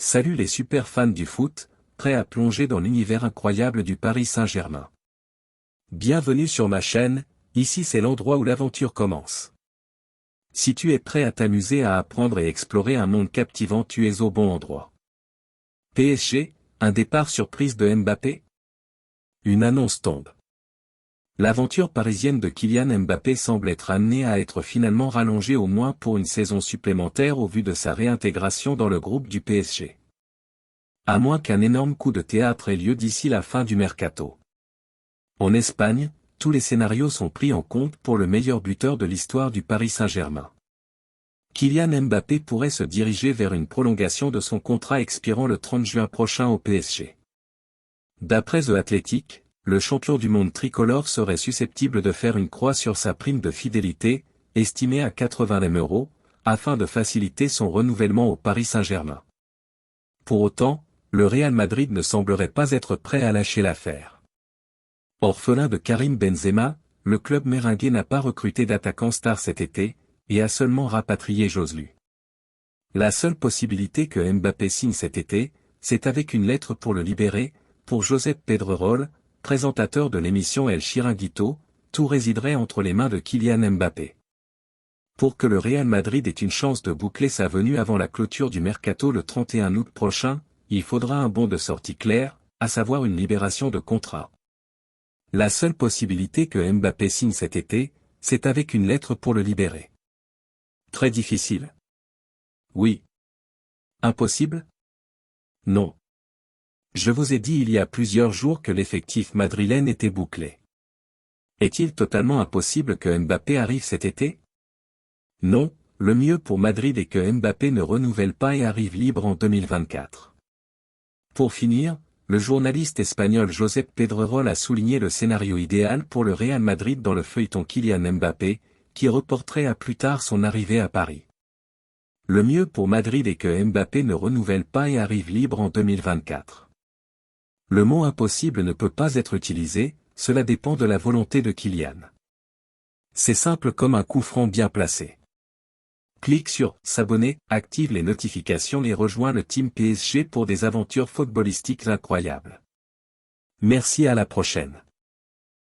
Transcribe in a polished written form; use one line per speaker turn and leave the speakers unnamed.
Salut les super fans du foot, prêts à plonger dans l'univers incroyable du Paris Saint-Germain. Bienvenue sur ma chaîne, ici c'est l'endroit où l'aventure commence. Si tu es prêt à t'amuser à apprendre et explorer un monde captivant, tu es au bon endroit. PSG, un départ surprise de Mbappé? Une annonce tombe. L'aventure parisienne de Kylian Mbappé semble être amenée à être finalement rallongée au moins pour une saison supplémentaire au vu de sa réintégration dans le groupe du PSG. À moins qu'un énorme coup de théâtre ait lieu d'ici la fin du mercato. En Espagne, tous les scénarios sont pris en compte pour le meilleur buteur de l'histoire du Paris Saint-Germain. Kylian Mbappé pourrait se diriger vers une prolongation de son contrat expirant le 30 juin prochain au PSG. D'après The Athletic, le champion du monde tricolore serait susceptible de faire une croix sur sa prime de fidélité, estimée à 80 000 €, afin de faciliter son renouvellement au Paris Saint-Germain. Pour autant, le Real Madrid ne semblerait pas être prêt à lâcher l'affaire. Orphelin de Karim Benzema, le club merengue n'a pas recruté d'attaquant star cet été, et a seulement rapatrié Joselu. La seule possibilité que Mbappé signe cet été, c'est avec une lettre pour le libérer, pour Josep Pedrerol, présentateur de l'émission El Chiringuito, tout résiderait entre les mains de Kylian Mbappé. Pour que le Real Madrid ait une chance de boucler sa venue avant la clôture du mercato le 31 août prochain, il faudra un bon de sortie clair, à savoir une libération de contrat. La seule possibilité que Mbappé signe cet été, c'est avec une lettre pour le libérer. Très difficile. Oui. Impossible? Non. Je vous ai dit il y a plusieurs jours que l'effectif madrilène était bouclé. Est-il totalement impossible que Mbappé arrive cet été? Non, le mieux pour Madrid est que Mbappé ne renouvelle pas et arrive libre en 2024. Pour finir, le journaliste espagnol Josep Pedrerol a souligné le scénario idéal pour le Real Madrid dans le feuilleton Kylian Mbappé, qui reporterait à plus tard son arrivée à Paris. Le mieux pour Madrid est que Mbappé ne renouvelle pas et arrive libre en 2024. Le mot impossible ne peut pas être utilisé, cela dépend de la volonté de Kylian. C'est simple comme un coup franc bien placé. Clique sur « S'abonner », active les notifications et rejoins le Team PSG pour des aventures footballistiques incroyables. Merci, à la prochaine.